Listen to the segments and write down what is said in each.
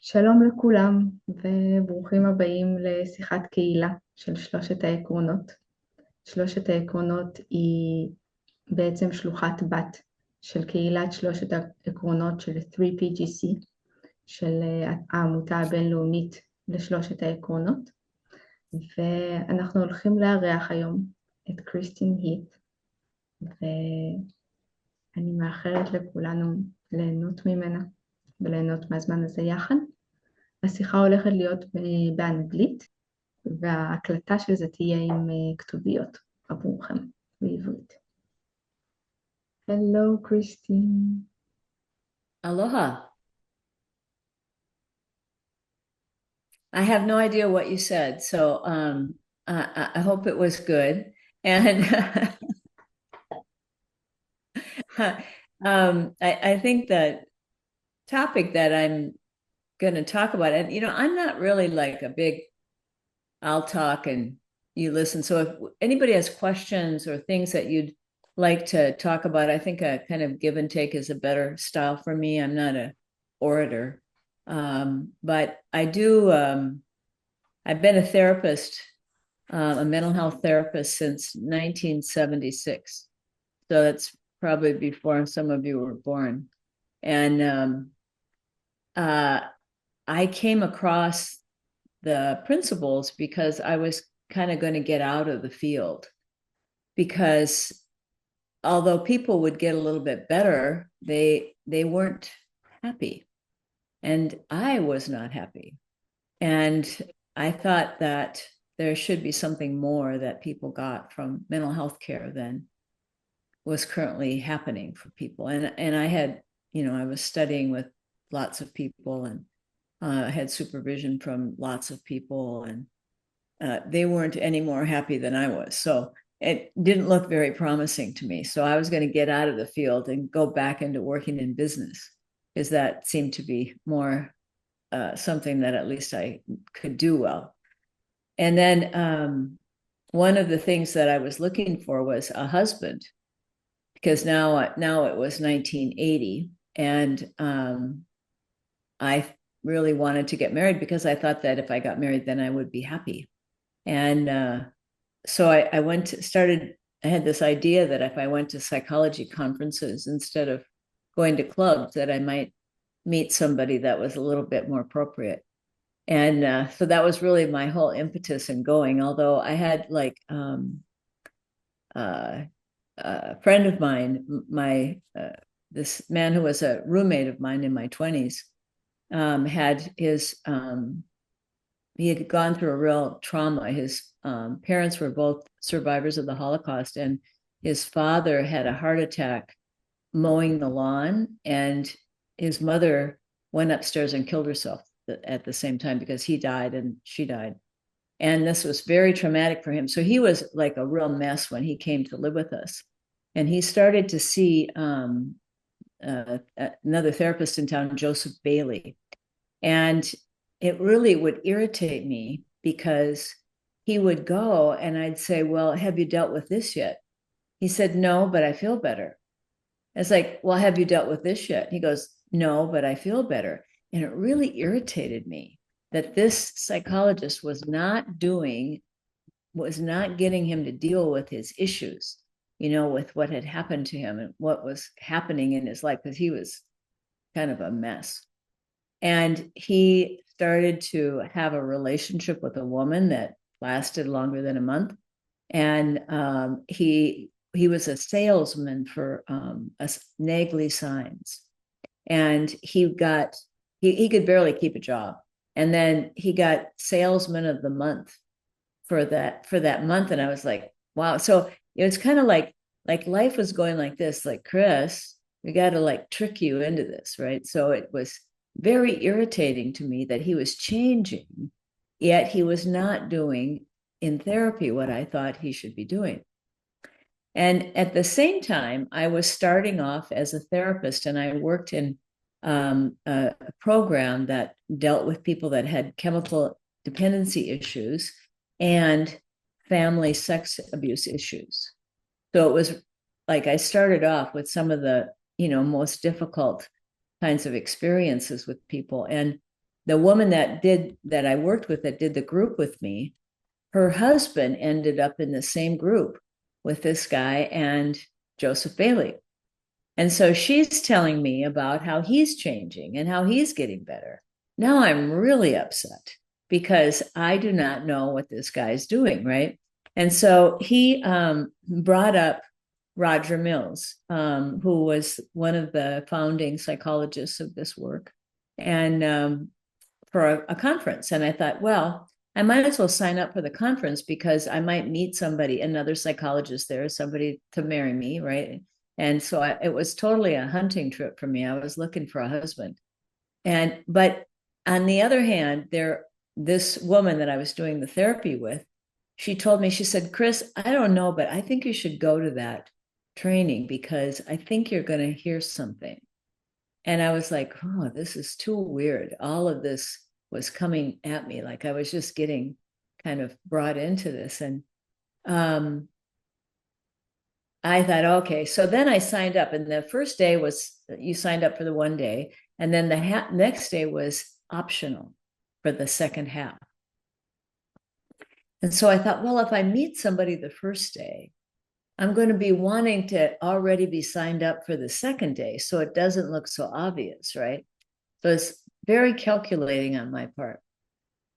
שלום לכולם וברוכים הבאים לשיחת קהילה של שלושת העקרונות. שלושת העקרונות היא בעצם שלוחת בת של קהילת שלושת העקרונות של 3PGC, של העמותה הבינלאומית לשלושת העקרונות, ואנחנו הולכים לארח היום את קריסטין היט, ואני מאחלת לכולנו ליהנות ממנה וליהנות מהזמן הזה יחד. השיחה הולכת להיות באנגלית, וההקלטה של זה תהיה עם כתוביות עבורכם בעברית. Hello, Christine. Aloha. I have no idea what you said, so I hope it was good. And I think that topic that I'm going to talk about, and I'm not really like a big, I'll talk and you listen. So if anybody has questions or things that you'd like to talk about, I think a kind of give and take is a better style for me. I'm not an orator. But I do, I've been a therapist, a mental health therapist since 1976. So that's probably before some of you were born. And I came across the principles because I was kind of going to get out of the field. Because although people would get a little bit better, they weren't happy. And I was not happy. And I thought that there should be something more that people got from mental health care than was currently happening for people. And I had, I was studying with lots of people, and I had supervision from lots of people, and they weren't any more happy than I was. So it didn't look very promising to me. So I was going to get out of the field and go back into working in business, because that seemed to be more something that at least I could do well. And then one of the things that I was looking for was a husband, because now it was 1980, and I really wanted to get married because I thought that if I got married, then I would be happy. And so I had this idea that if I went to psychology conferences instead of going to clubs, that I might meet somebody that was a little bit more appropriate. And so that was really my whole impetus in going, although I had like a friend of mine, this man who was a roommate of mine in my 20s, had his, he had gone through a real trauma. His parents were both survivors of the Holocaust, and his father had a heart attack mowing the lawn, and his mother went upstairs and killed herself at the same time because he died and she died. And this was very traumatic for him. So he was like a real mess when he came to live with us. And he started to see another therapist in town, Joseph Bailey. And it really would irritate me because he would go and I'd say, well, have you dealt with this yet? He said, no, but I feel better. It's like, well, have you dealt with this yet? He goes, no, but I feel better. And it really irritated me that this psychologist was not getting him to deal with his issues, with what had happened to him and what was happening in his life, because he was kind of a mess. And he started to have a relationship with a woman that lasted longer than a month. And he was a salesman for Nagley Signs. And he could barely keep a job. And then he got salesman of the month for that month. And I was like, wow. So it's kind of like life was going like this, like, Chris, we got to like trick you into this, right? So it was very irritating to me that he was changing, yet he was not doing in therapy what I thought he should be doing. And at the same time, I was starting off as a therapist, and I worked in a program that dealt with people that had chemical dependency issues and family sex abuse issues. So it was like I started off with some of the most difficult kinds of experiences with people. And the woman that I worked with that did the group with me, her husband ended up in the same group with this guy and Joseph Bailey. And so she's telling me about how he's changing and how he's getting better. Now I'm really upset because I do not know what this guy's doing, right? And so he brought up Roger Mills, who was one of the founding psychologists of this work, and for a conference. And I thought, well, I might as well sign up for the conference because I might meet somebody, another psychologist there, somebody to marry me, right? And so it was totally a hunting trip for me. I was looking for a husband. But on the other hand, this woman that I was doing the therapy with, she told me, she said, Chris, I don't know, but I think you should go to that training because I think you're going to hear something. And I was like, oh, this is too weird. All of this was coming at me. Like I was just getting kind of brought into this. And I thought, okay. So then I signed up. And the first day was, you signed up for the one day. And then the next day was optional for the second half. And so I thought, well, if I meet somebody the first day, I'm going to be wanting to already be signed up for the second day so it doesn't look so obvious, right? So it's very calculating on my part.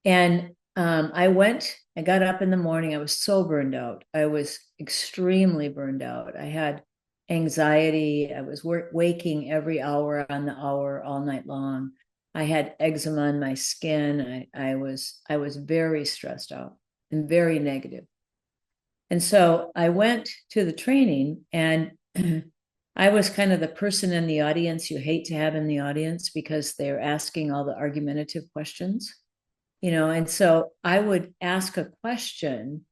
And I got up in the morning. I was so burned out. I was extremely burned out. I had anxiety. I was waking every hour on the hour all night long. I had eczema on my skin. I was very stressed out and very negative. And so I went to the training, and I was kind of the person in the audience you hate to have in the audience because they're asking all the argumentative questions, and so I would ask a question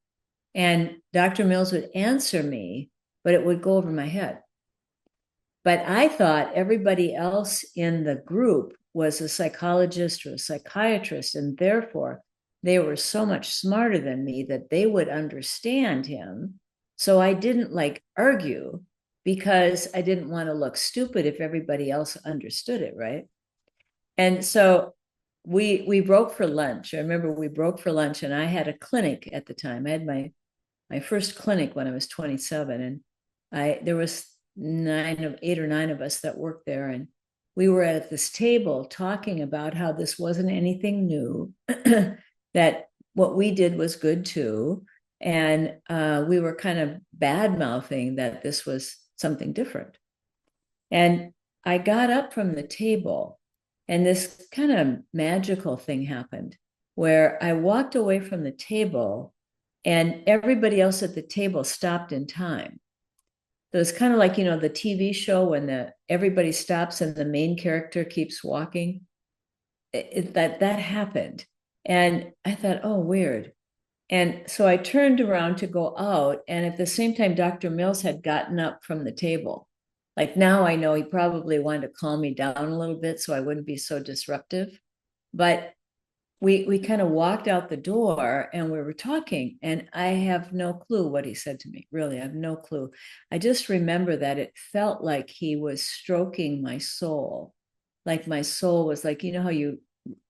and Dr. Mills would answer me, but it would go over my head. But I thought everybody else in the group was a psychologist or a psychiatrist, and therefore they were so much smarter than me that they would understand him. So I didn't argue because I didn't want to look stupid if everybody else understood it, right? And so we broke for lunch. I remember we broke for lunch, and I had a clinic at the time. I had my first clinic when I was 27, and there was 8 or 9 of us that worked there, and we were at this table talking about how this wasn't anything new, that what we did was good too. And we were kind of bad mouthing that this was something different. And I got up from the table, and this kind of magical thing happened where I walked away from the table and everybody else at the table stopped in time. So it's kind of like, the TV show when everybody stops and the main character keeps walking. That happened. And I thought, oh, weird. And so I turned around to go out. And at the same time, Dr. Mills had gotten up from the table. Like now I know he probably wanted to calm me down a little bit so I wouldn't be so disruptive. But we kind of walked out the door and we were talking. And I have no clue what he said to me. Really, I have no clue. I just remember that it felt like he was stroking my soul. Like my soul was like,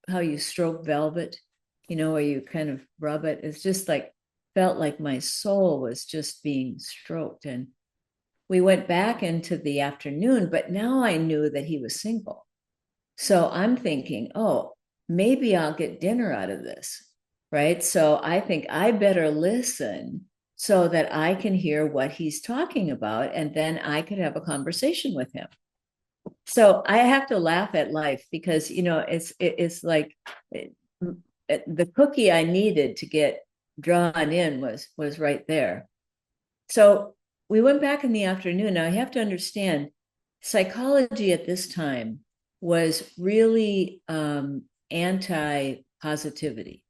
how you stroke velvet, where you kind of rub it. It's just felt like my soul was just being stroked. And we went back into the afternoon, but now I knew that he was single. So I'm thinking, oh, maybe I'll get dinner out of this, right? So I think I better listen so that I can hear what he's talking about, and then I could have a conversation with him. So I have to laugh at life because, it's like the cookie I needed to get drawn in was right there. So we went back in the afternoon. Now I have to understand, psychology at this time was really anti-positivity.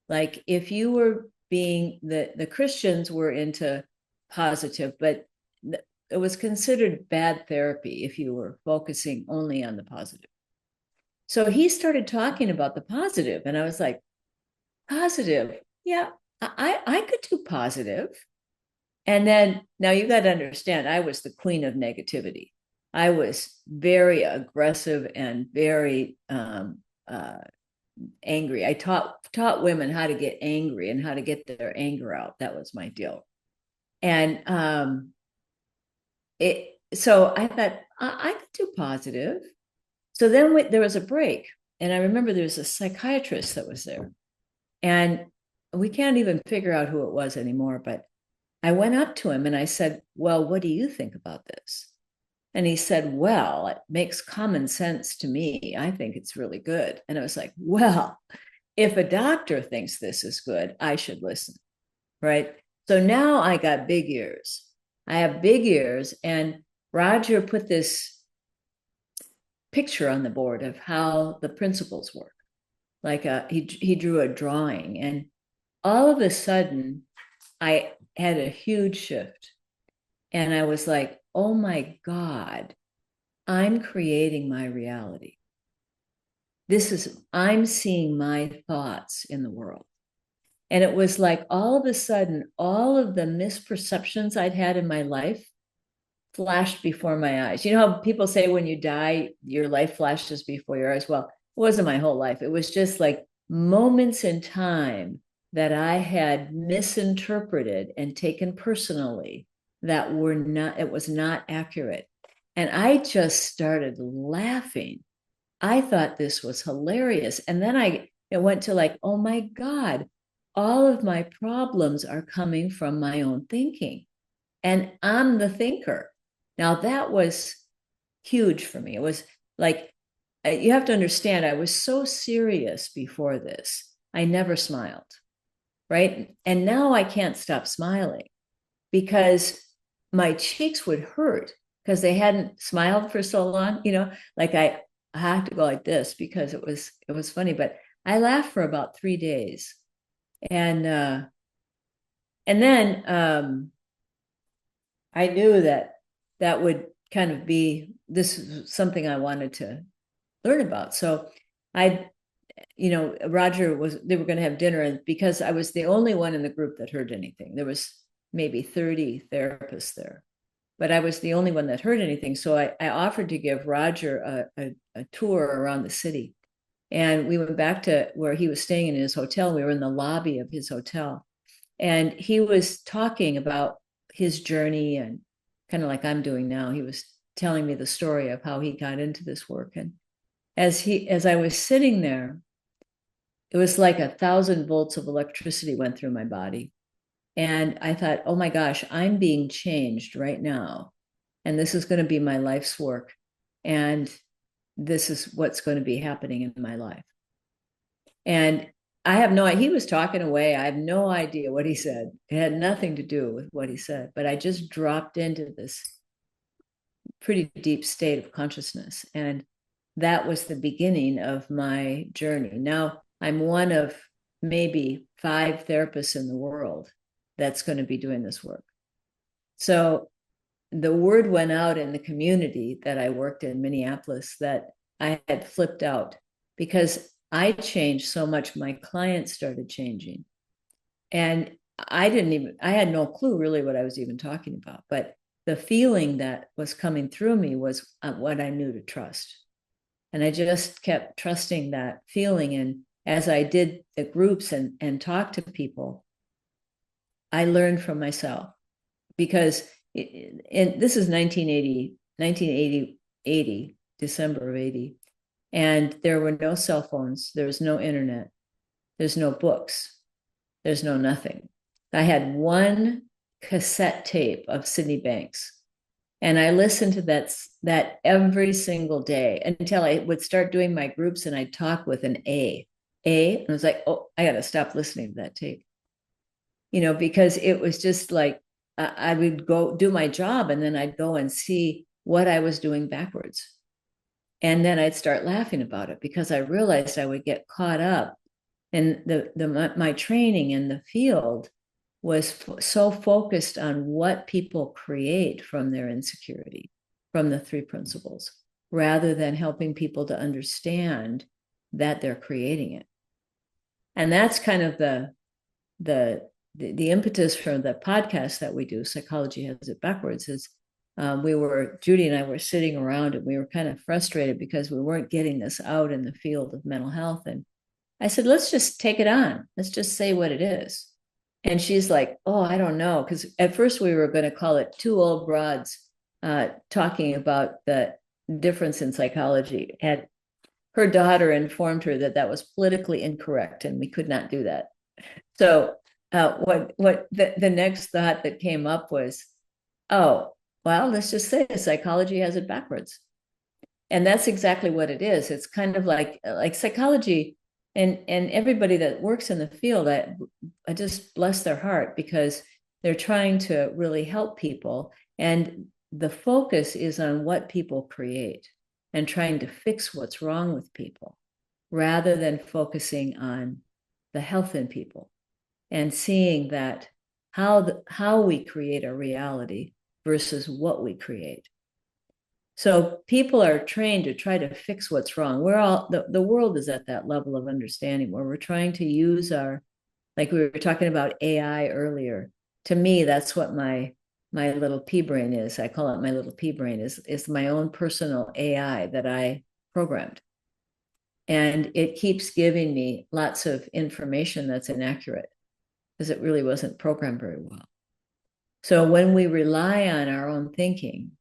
Like if you were the Christians were into positive, but it was considered bad therapy if you were focusing only on the positive. So he started talking about the positive, and I was like, positive? Yeah, I could do positive. And then now you got to understand, I was the queen of negativity. I was very aggressive and very angry. I taught women how to get angry and how to get their anger out. That was my deal. And so I thought I could do positive. So then there was a break, and I remember there was a psychiatrist that was there, and we can't even figure out who it was anymore. But I went up to him and I said, "Well, what do you think about this?" And he said, "Well, it makes common sense to me. I think it's really good." And I was like, "Well, if a doctor thinks this is good, I should listen." Right. So now I got big ears. I have big ears, and Roger put this picture on the board of how the principles work. Like he drew a drawing, and all of a sudden I had a huge shift, and I was like, oh my God, I'm creating my reality. I'm seeing my thoughts in the world. And it was like all of a sudden, all of the misperceptions I'd had in my life flashed before my eyes. You know how people say when you die, your life flashes before your eyes? Well, it wasn't my whole life. It was just like moments in time that I had misinterpreted and taken personally that it was not accurate. And I just started laughing. I thought this was hilarious. And then it went to like, oh my God, all of my problems are coming from my own thinking. And I'm the thinker. Now that was huge for me. It was like, you have to understand, I was so serious before this. I never smiled, right? And now I can't stop smiling because my cheeks would hurt because they hadn't smiled for so long. Like I had to go like this because it was funny. But I laughed for about 3 days, and then I knew that would kind of be, this is something I wanted to learn about. So Roger they were going to have dinner, and because I was the only one in the group that heard anything, there was maybe 30 therapists there, but I was the only one that heard anything. So I offered to give Roger a tour around the city. And we went back to where he was staying in his hotel. We were in the lobby of his hotel. And he was talking about his journey, and kind of like I'm doing now. He was telling me the story of how he got into this work. And as I was sitting there, it was like 1,000 volts of electricity went through my body. And I thought, oh my gosh, I'm being changed right now. And this is going to be my life's work. And this is what's going to be happening in my life. And I have no idea. He was talking away. I have no idea what he said. It had nothing to do with what he said, but I just dropped into this pretty deep state of consciousness. And that was the beginning of my journey. Now I'm one of maybe 5 therapists in the world that's going to be doing this work. So the word went out in the community that I worked in Minneapolis that I had flipped out because I changed so much, my clients started changing. And I had no clue really what I was even talking about. But the feeling that was coming through me was what I knew to trust. And I just kept trusting that feeling. And as I did the groups and talked to people, I learned from myself, because this is 1980, December of 80. And there were no cell phones. There was no internet. There's no books. There's no nothing. I had one cassette tape of Sydney Banks. And I listened to that every single day until I would start doing my groups and I'd talk with an A. And I was like, oh, I got to stop listening to that tape. Because it was just like, I would go do my job and then I'd go and see what I was doing backwards. And then I'd start laughing about it because I realized I would get caught up. And my training in the field was so focused on what people create from their insecurity, from the 3 principles, rather than helping people to understand that they're creating it. And that's kind of the impetus for the podcast that we do, Psychology Has It Backwards, is Judy and I were sitting around and we were kind of frustrated because we weren't getting this out in the field of mental health. And I said, let's just take it on. Let's just say what it is. And she's like, oh, I don't know. Because at first we were going to call it two old broads talking about the difference in psychology. And her daughter informed her that that was politically incorrect and we could not do that. So what the next thought that came up was, oh, well, let's just say psychology has it backwards. And that's exactly what it is. It's kind of like psychology and everybody that works in the field, I just bless their heart because they're trying to really help people. And the focus is on what people create and trying to fix what's wrong with people rather than focusing on the health in people and seeing that how we create a reality versus what we create. So people are trained to try to fix what's wrong. We're all the world is at that level of understanding where we're trying to use our, like we were talking about AI earlier. To me, that's what my little pea brain is. I call it my little pea brain is my own personal AI that I programmed. And it keeps giving me lots of information that's inaccurate because it really wasn't programmed very well. So when we rely on our own thinking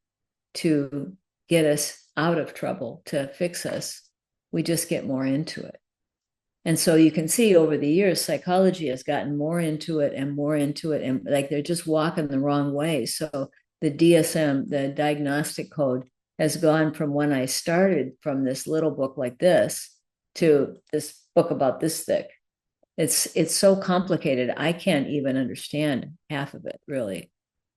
to get us out of trouble, to fix us, we just get more into it. And so you can see over the years, psychology has gotten more into it and more into it. And like they're just walking the wrong way. So the DSM, the diagnostic code, has gone from when I started from this little book like this to this book about this thick. It's so complicated. I can't even understand half of it, really.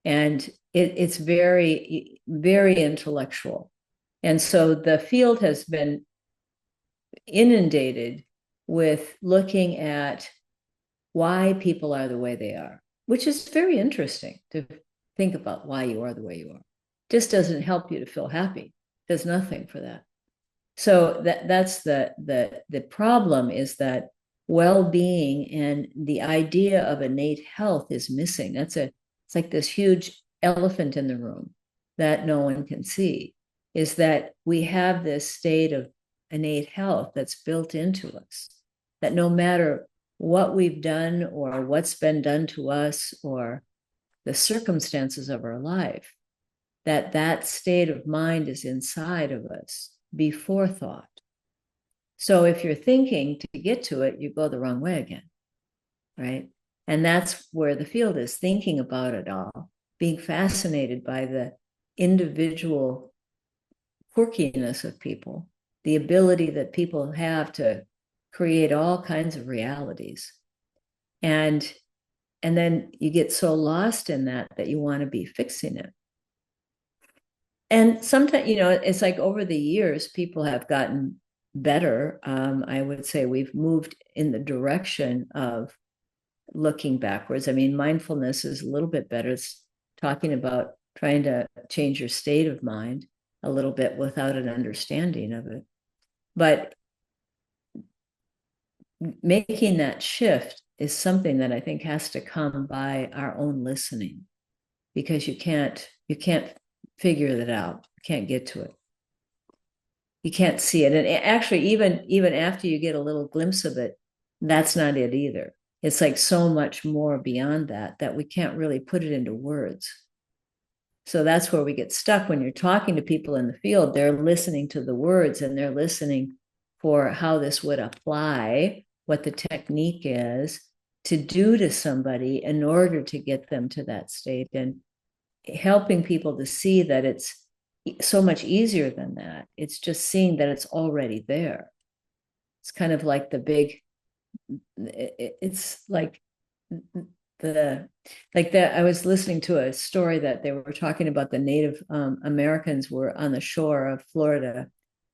And it's very, very intellectual. And so the field has been inundated with looking at why people are the way they are, which is very interesting to think about why you are the way you are. Just doesn't help you to feel happy. Does nothing for that. So that's the problem is that well-being and the idea of innate health is missing. It's like this huge elephant in the room that no one can see, is that we have this state of innate health that's built into us, that no matter what we've done or what's been done to us or the circumstances of our life, that state of mind is inside of us before thought. So if you're thinking to get to it, you go the wrong way again, right? And that's where the field is, thinking about it all, being fascinated by the individual quirkiness of people, the ability that people have to create all kinds of realities. And then you get so lost in that you want to be fixing it. And sometimes, it's like over the years, people have gotten better. I would say we've moved in the direction of looking backwards. I mean, mindfulness is a little bit better. It's talking about trying to change your state of mind a little bit without an understanding of it. But making that shift is something that I think has to come by our own listening, because you can't figure that out. You can't get to it. You can't see it. And actually, even after you get a little glimpse of it, that's not it either. It's like so much more beyond that we can't really put it into words. So that's where we get stuck when you're talking to people in the field. They're listening to the words and they're listening for how this would apply, what the technique is to do to somebody in order to get them to that state, and helping people to see that it's so much easier than that. It's just seeing that it's already there. It's kind of like it's like I was listening to a story that they were talking about the Native Americans were on the shore of Florida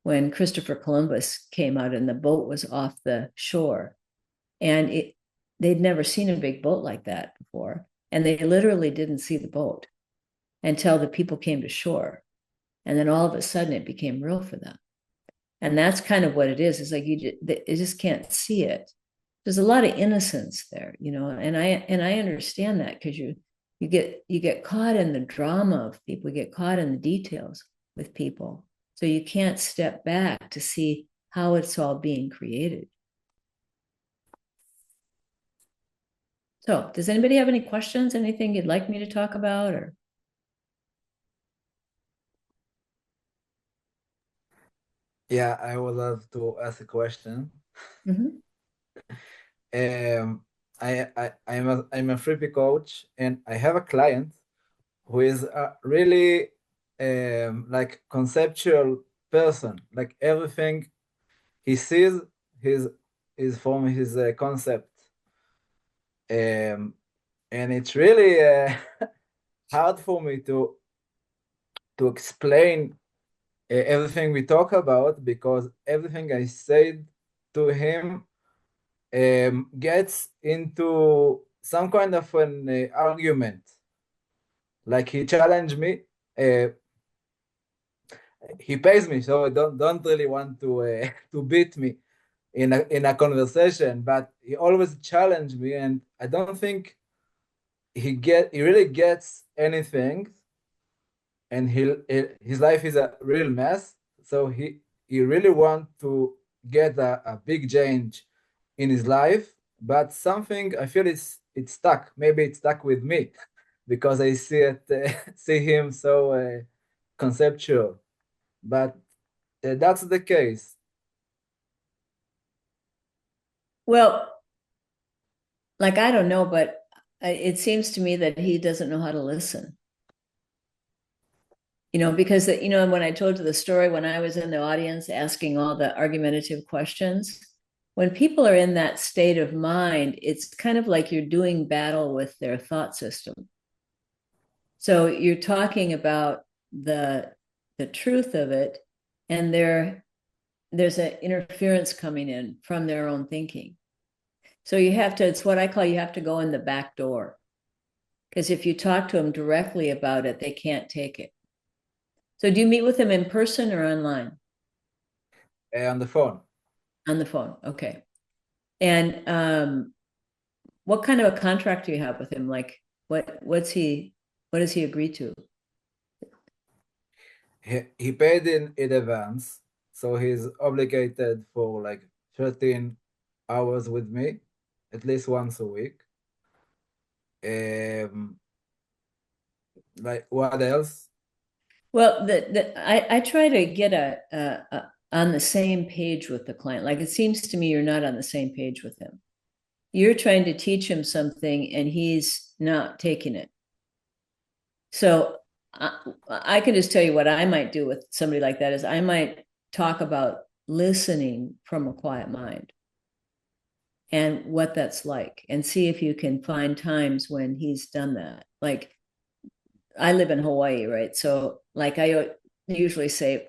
when Christopher Columbus came out and the boat was off the shore. And they'd never seen a big boat like that before. And they literally didn't see the boat until the people came to shore. And then all of a sudden it became real for them. And that's kind of what it is. It's like you just can't see it. There's a lot of innocence there, and I understand that, because you get caught in the drama of people, you get caught in the details with people. So you can't step back to see how it's all being created. So does anybody have any questions, anything you'd like me to talk about? Or Yeah, I would love to ask a question. Mhm. I'm a freebie coach, and I have a client who is a really like conceptual person. Like everything he sees his is from his concept, and it's really hard for me to explain everything we talk about, because everything I said to him gets into some kind of an argument. Like he challenged me. Uh, he pays me, so I don't really want to to beat me in a conversation. But he always challenged me, and I don't think he really gets anything. And his life is a real mess. So he really want to get a big change in his life, but something I feel it's stuck. Maybe it's stuck with me because I see it see him so conceptual. But that's the case. Well, like, I don't know, but it seems to me that he doesn't know how to listen. Because when I told you the story, when I was in the audience asking all the argumentative questions, when people are in that state of mind, it's kind of like you're doing battle with their thought system. So you're talking about the truth of it, and there's an interference coming in from their own thinking. So it's what I call, you have to go in the back door. Because if you talk to them directly about it, they can't take it. So do you meet with them in person or online? On the phone. On the phone. Okay. And what kind of a contract do you have with him? Like what does he agree to? He paid in advance, so he's obligated for like 13 hours with me, at least once a week. Um, like what else? Well, I try to get on the same page with the client. Like, it seems to me you're not on the same page with him. You're trying to teach him something and he's not taking it. So I can just tell you what I might do with somebody like that is I might talk about listening from a quiet mind and what that's like, and see if you can find times when he's done that. Like, I live in Hawaii, right? So like I usually say,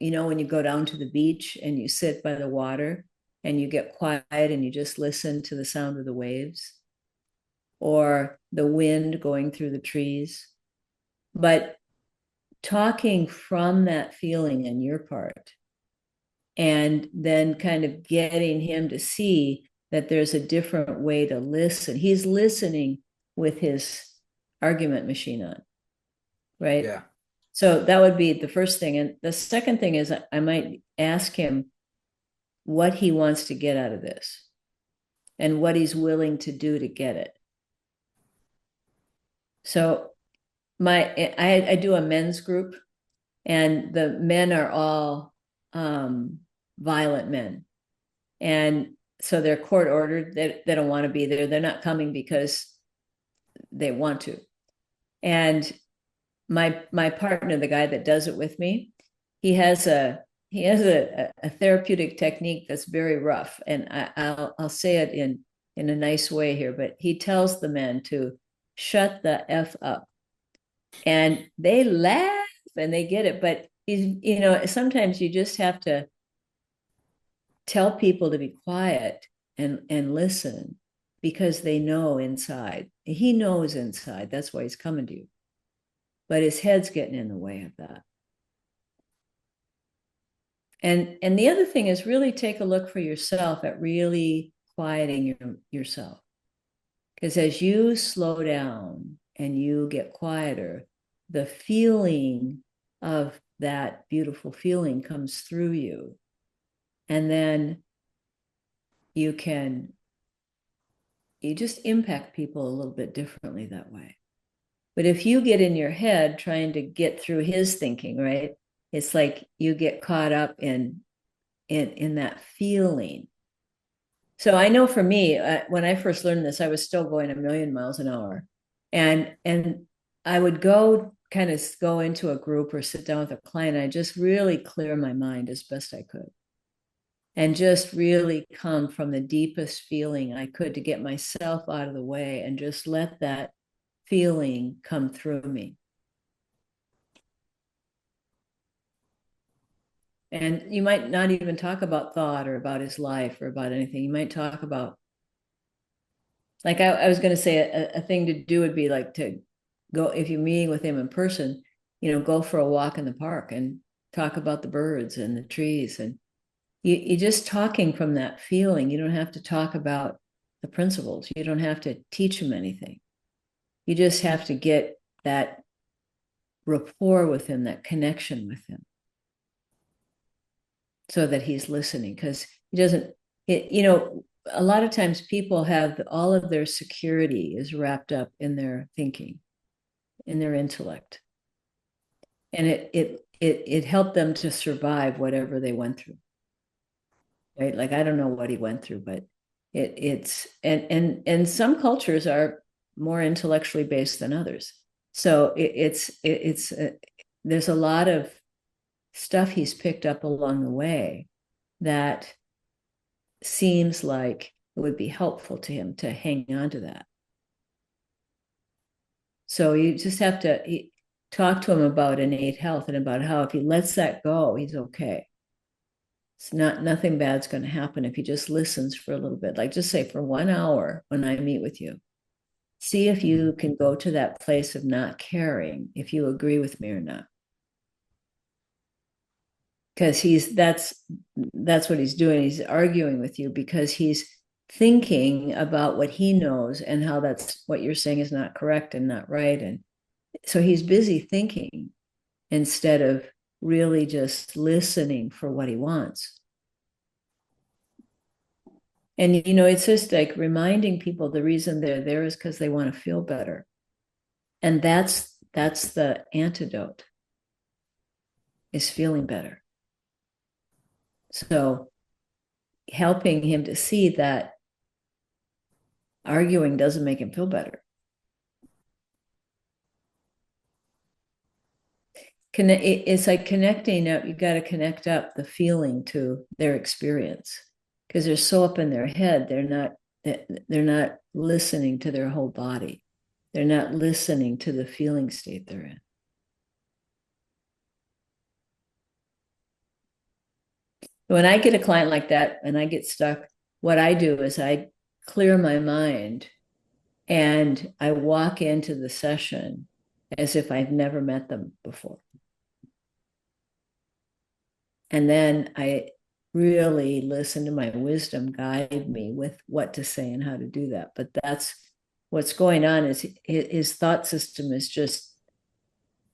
when you go down to the beach and you sit by the water and you get quiet and you just listen to the sound of the waves or the wind going through the trees, but talking from that feeling in your part, and then kind of getting him to see that there's a different way to listen. He's listening with his argument machine on, right? Yeah. So that would be the first thing. And the second thing is I might ask him what he wants to get out of this and what he's willing to do to get it. So I do a men's group, and the men are all violent men. And so they're court ordered. They don't want to be there. They're not coming because they want to. And my partner, the guy that does it with me, he has a therapeutic technique that's very rough, and I'll say it in a nice way here, but he tells the men to shut the F up, and they laugh and they get it. But sometimes you just have to tell people to be quiet and listen, because they know inside. He knows inside. That's why he's coming to you. But his head's getting in the way of that. And the other thing is, really take a look for yourself at really quieting yourself. Because as you slow down and you get quieter, the feeling of that beautiful feeling comes through you. And then you can you just impact people a little bit differently that way. But if you get in your head trying to get through his thinking, right? It's like you get caught up in that feeling. So I know for me, when I first learned this, I was still going a million miles an hour. And I would go into a group or sit down with a client. I just really clear my mind as best I could. And just really come from the deepest feeling I could to get myself out of the way and just let that feeling come through me. And you might not even talk about thought or about his life or about anything. You might talk about, like I was going to say, a thing to do would be like to go, if you're meeting with him in person, go for a walk in the park and talk about the birds and the trees. And you're just talking from that feeling. You don't have to talk about the principles. You don't have to teach him anything. You just have to get that rapport with him, that connection with him, so that he's listening, because he doesn't, a lot of times people have all of their security is wrapped up in their thinking, in their intellect. And it helped them to survive whatever they went through. Right? Like, I don't know what he went through, but and some cultures are more intellectually based than others. So there's a lot of stuff he's picked up along the way that seems like it would be helpful to him to hang on to that. So you just have to talk to him about innate health and about how if he lets that go, he's okay. It's nothing bad's going to happen if he just listens for a little bit. Like, just say for 1 hour when I meet with you, see if you can go to that place of not caring, if you agree with me or not. Because that's what he's doing. He's arguing with you because he's thinking about what he knows and how that's what you're saying is not correct and not right. And so he's busy thinking instead of really just listening for what he wants. And, it's just like reminding people the reason they're there is because they want to feel better. And that's the antidote, is feeling better. So helping him to see that arguing doesn't make him feel better. It's like connecting up. You got to connect up the feeling to their experience, because they're so up in their head. They're not listening to their whole body. They're not listening to the feeling state they're in. When I get a client like that and I get stuck, what I do is I clear my mind and I walk into the session as if I've never met them before. And then I really listen to my wisdom guide me with what to say and how to do that. But that's what's going on, is his thought system is just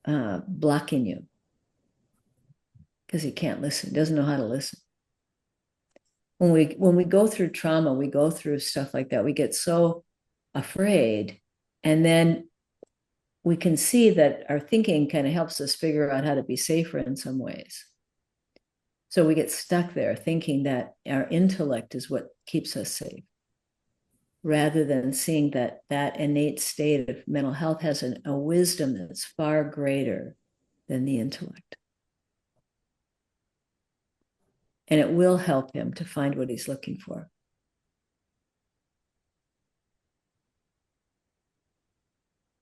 blocking you because he can't listen, doesn't know how to listen. When we go through trauma, we go through stuff like that, we get so afraid, and then we can see that our thinking kind of helps us figure out how to be safer in some ways. So we get stuck there thinking that our intellect is what keeps us safe, rather than seeing that innate state of mental health has a wisdom that's far greater than the intellect. And it will help him to find what he's looking for.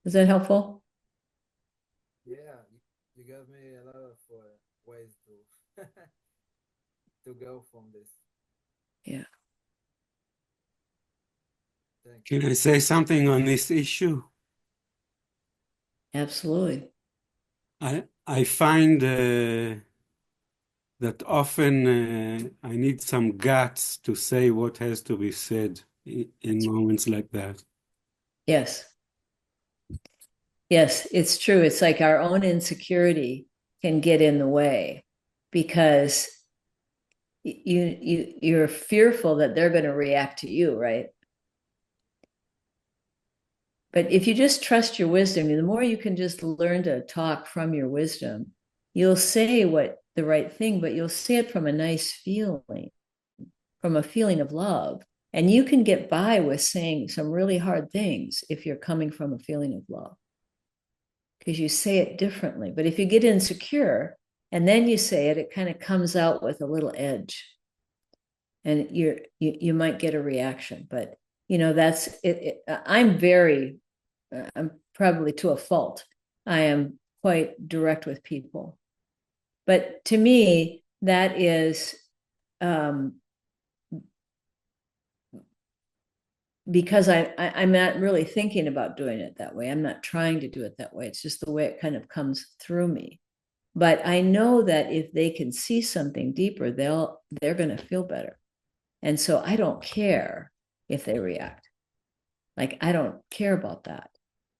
Is that helpful? Yeah, you gave me a lot of ways to to go from this. Yeah. Can I say something on this issue? Absolutely. I find that often I need some guts to say what has to be said in moments like that. Yes. Yes, it's true. It's like our own insecurity can get in the way because you're fearful that they're going to react to you, right? But if you just trust your wisdom, the more you can just learn to talk from your wisdom, you'll say what the right thing, but you'll say it from a nice feeling, from a feeling of love. And you can get by with saying some really hard things if you're coming from a feeling of love, because you say it differently. But if you get insecure and then you say it, it kind of comes out with a little edge, and you might get a reaction. But that's it. I'm probably to a fault. I am quite direct with people. But to me, that is because I'm not really thinking about doing it that way. I'm not trying to do it that way. It's just the way it kind of comes through me. But I know that if they can see something deeper, they're going to feel better. And so I don't care if they react. Like, I don't care about that,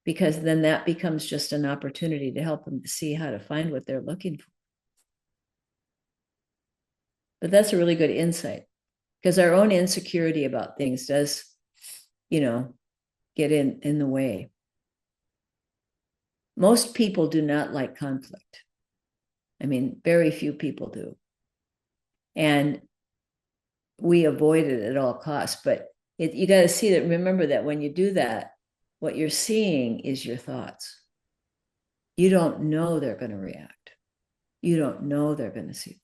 because then that becomes just an opportunity to help them to see how to find what they're looking for. But that's a really good insight, because our own insecurity about things does, get in the way. Most people do not like conflict. I mean, very few people do. And we avoid it at all costs. But you got to see that, remember that when you do that, what you're seeing is your thoughts. You don't know they're going to react. You don't know they're going to see.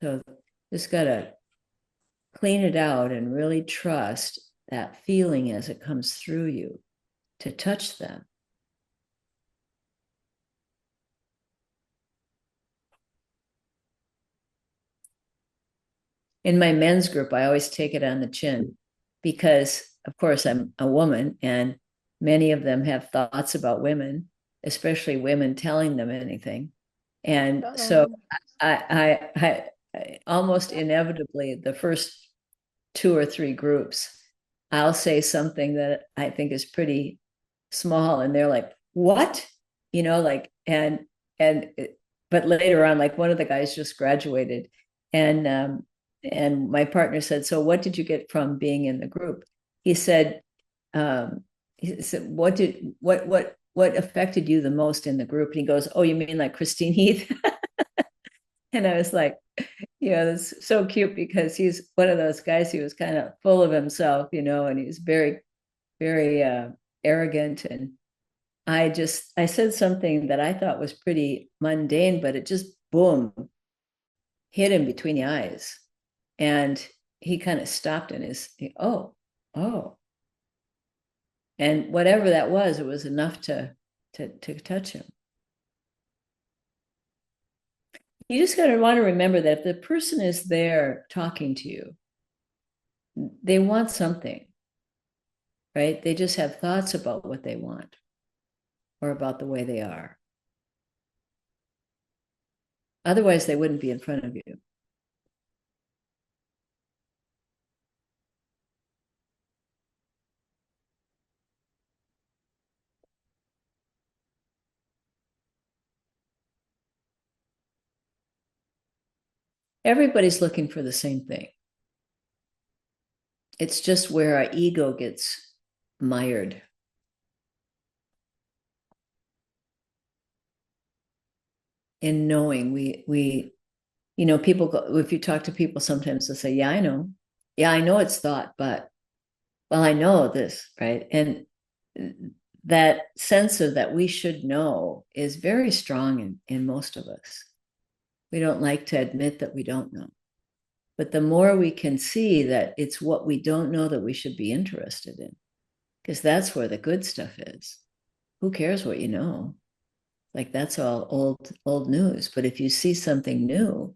So just got to clean it out and really trust that feeling as it comes through you to touch them. In my men's group, I always take it on the chin, because, of course, I'm a woman, and many of them have thoughts about women, especially women telling them anything. And so I almost inevitably, the first 2 or 3 groups, I'll say something that I think is pretty small, and they're like, "What?" But later on, like, one of the guys just graduated, and my partner said, "So what did you get from being in the group?" He said, "What affected you the most in the group?" And he goes, "Oh, you mean like Christine Heath?" And I was like, that's so cute, because he's one of those guys who was kind of full of himself, and he's very, very arrogant. And I said something that I thought was pretty mundane, but it just, boom, hit him between the eyes. And he kind of stopped in oh. And whatever that was, it was enough to touch him. You just got to want to remember that if the person is there talking to you, they want something, right? They just have thoughts about what they want or about the way they are. Otherwise, they wouldn't be in front of you. Everybody's looking for the same thing. It's just where our ego gets mired. In knowing people go, if you talk to people, sometimes they'll say, "Yeah, I know. Yeah, I know it's thought, but, well, I know this," right? And that sense of that we should know is very strong in most of us. We don't like to admit that we don't know. But the more we can see that it's what we don't know that we should be interested in, because that's where the good stuff is. Who cares what you know? Like, that's all old news. But if you see something new,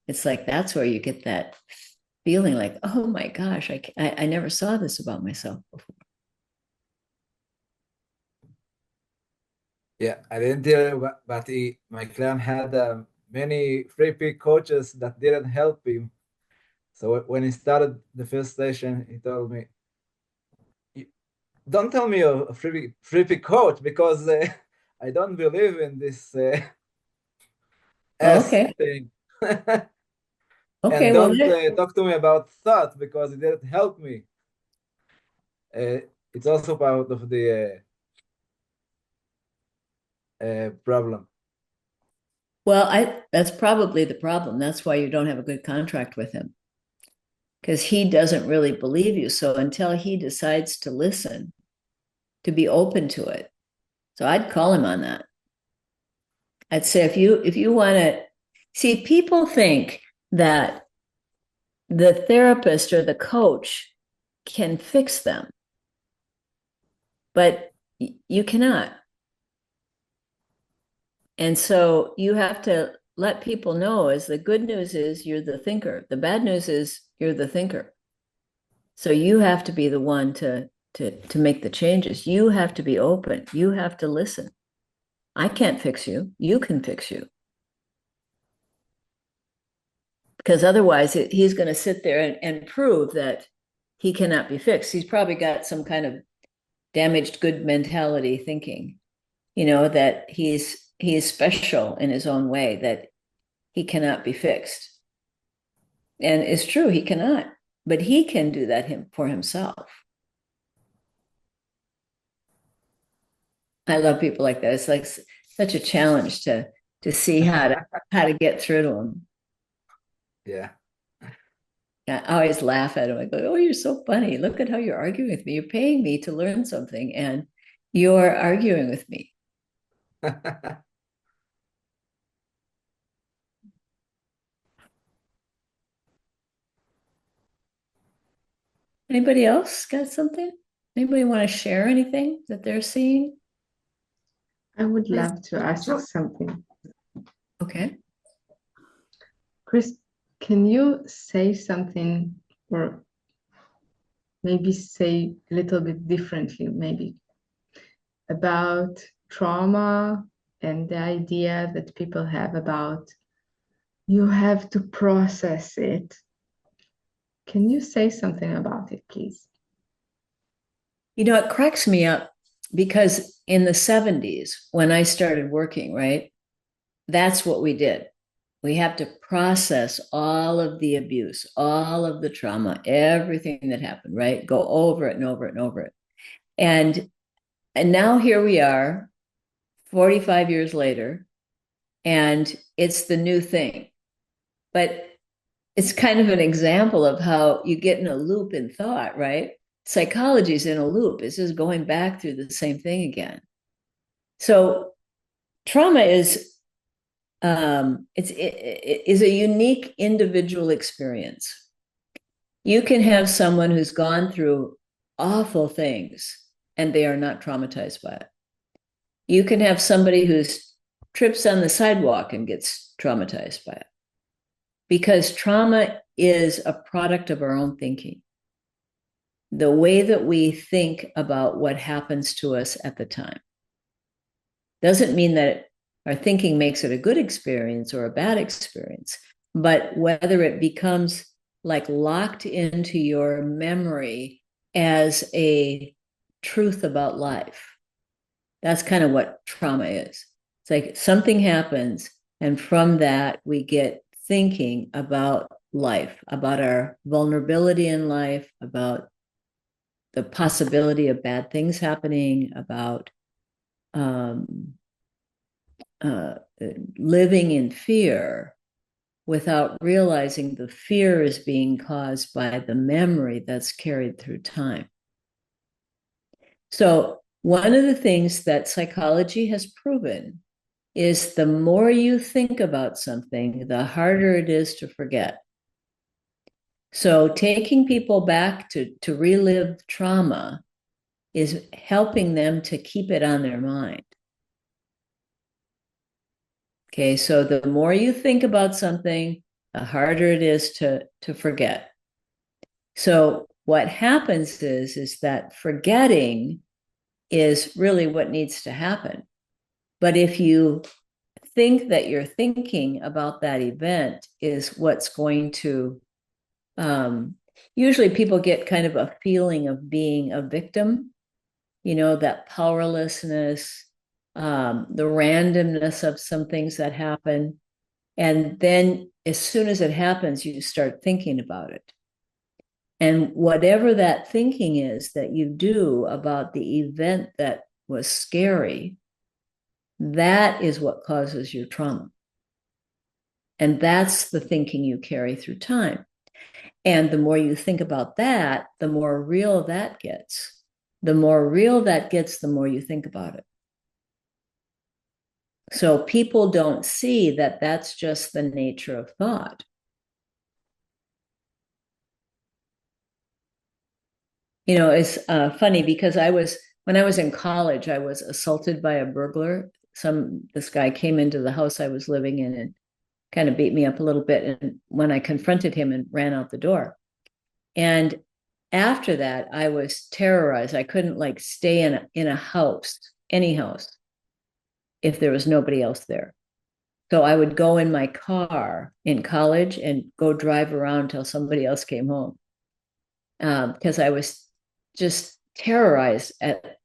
it's like, that's where you get that feeling like, oh my gosh, I never saw this about myself before. Yeah, I didn't tell you, but my client had many free pick coaches that didn't help him. So when he started the first session, he told me, "Don't tell me you're a free pick coach, because I don't believe in this Okay. thing." Okay, and well, don't talk to me about thought because it didn't help me. It's also part of the problem. well, that's probably the problem. That's why you don't have a good contract with him, because he doesn't really believe you. So until he decides to listen, to be open to it. So I'd call him on that. I'd say if you want to see, people think that the therapist or the coach can fix them, but you cannot. And so you have to let people know, is the good news is you're the thinker. The bad news is you're the thinker. So you have to be the one to make the changes. You have to be open. You have to listen. I can't fix you. You can fix you. Because otherwise he's going to sit there and prove that he cannot be fixed. He's probably got some kind of damaged good mentality thinking, that he's special in his own way, that he cannot be fixed. And it's true, he cannot, but he can do that for himself. I love people like that. It's like such a challenge to see how to get through to them. Yeah. I always laugh at him. I go, "Oh, you're so funny. Look at how you're arguing with me. You're paying me to learn something, and you're arguing with me." Anybody else got something? Anybody want to share anything that they're seeing? I would love to ask something. Okay. Chris, can you say something, or maybe say a little bit differently, maybe, about trauma and the idea that people have about you have to process it? Can you say something about it, please? It cracks me up because in the 70s, when I started working, right, that's what we did. We have to process all of the abuse, all of the trauma, everything that happened, right? Go over it and over it and over it. And now here we are, 45 years later, and it's the new thing. But it's kind of an example of how you get in a loop in thought, right? Psychology is in a loop. It's just going back through the same thing again. So trauma is it is a unique individual experience. You can have someone who's gone through awful things and they are not traumatized by it. You can have somebody who trips on the sidewalk and gets traumatized by it, because trauma is a product of our own thinking. The way that we think about what happens to us at the time doesn't mean that our thinking makes it a good experience or a bad experience, but whether it becomes like locked into your memory as a truth about life. That's kind of what trauma is. It's like something happens, and from that we get thinking about life, about our vulnerability in life, about the possibility of bad things happening, about living in fear without realizing the fear is being caused by the memory that's carried through time. So one of the things that psychology has proven is the more you think about something, the harder it is to forget. So taking people back to relive trauma is helping them to keep it on their mind. Okay, so the more you think about something, the harder it is to forget. So what happens is that forgetting is really what needs to happen. But if you think that your thinking about that event is what's going to, usually people get kind of a feeling of being a victim, that powerlessness, the randomness of some things that happen. And then as soon as it happens, you start thinking about it. And whatever that thinking is that you do about the event that was scary, that is what causes your trauma. And that's the thinking you carry through time. And the more you think about that, the more real that gets. The more real that gets, the more you think about it. So people don't see that that's just the nature of thought. You know, it's funny because when I was in college, I was assaulted by a burglar. This guy came into the house I was living in and kind of beat me up a little bit. And when I confronted him and ran out the door. And after that, I was terrorized. I couldn't like stay in a house, any house, if there was nobody else there. So I would go in my car in college and go drive around till somebody else came home. Because I was just terrorized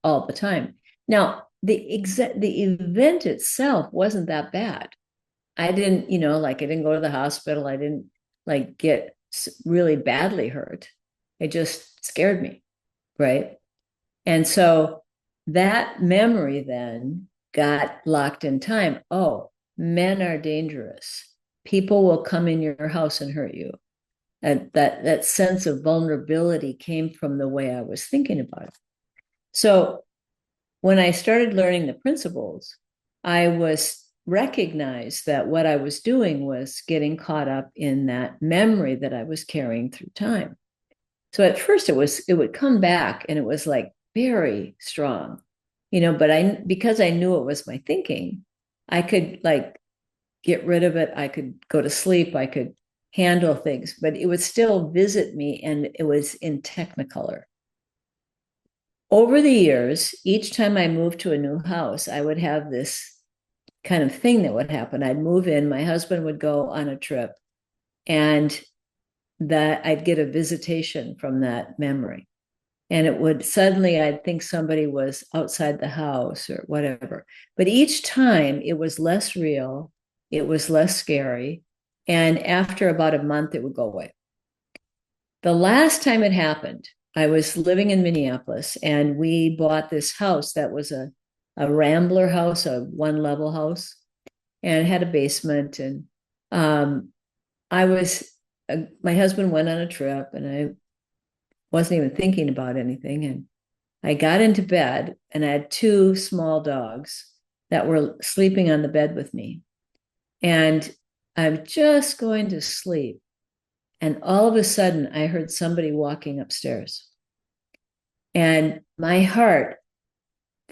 all the time. Now, the event itself wasn't that bad. I didn't, I didn't go to the hospital. I didn't like get really badly hurt. It just scared me, right? And so that memory then got locked in time. Oh, men are dangerous. People will come in your house and hurt you. And that sense of vulnerability came from the way I was thinking about it. So when I started learning the principles, I recognized that what I was doing was getting caught up in that memory that I was carrying through time. So at first it would come back and it was like very strong, but because I knew it was my thinking, I could like get rid of it. I could go to sleep. I could handle things, but it would still visit me, and it was in Technicolor. Over the years, each time I moved to a new house, I would have this kind of thing that would happen. I'd move in, my husband would go on a trip, and that I'd get a visitation from that memory. And it would suddenly, I'd think somebody was outside the house or whatever. But each time it was less real, it was less scary. And after about a month, it would go away. The last time it happened, I was living in Minneapolis, and we bought this house that was a rambler house, a one-level house, and it had a basement. And my husband went on a trip, and I wasn't even thinking about anything. And I got into bed, and I had two small dogs that were sleeping on the bed with me. And I'm just going to sleep. And all of a sudden, I heard somebody walking upstairs. And my heart,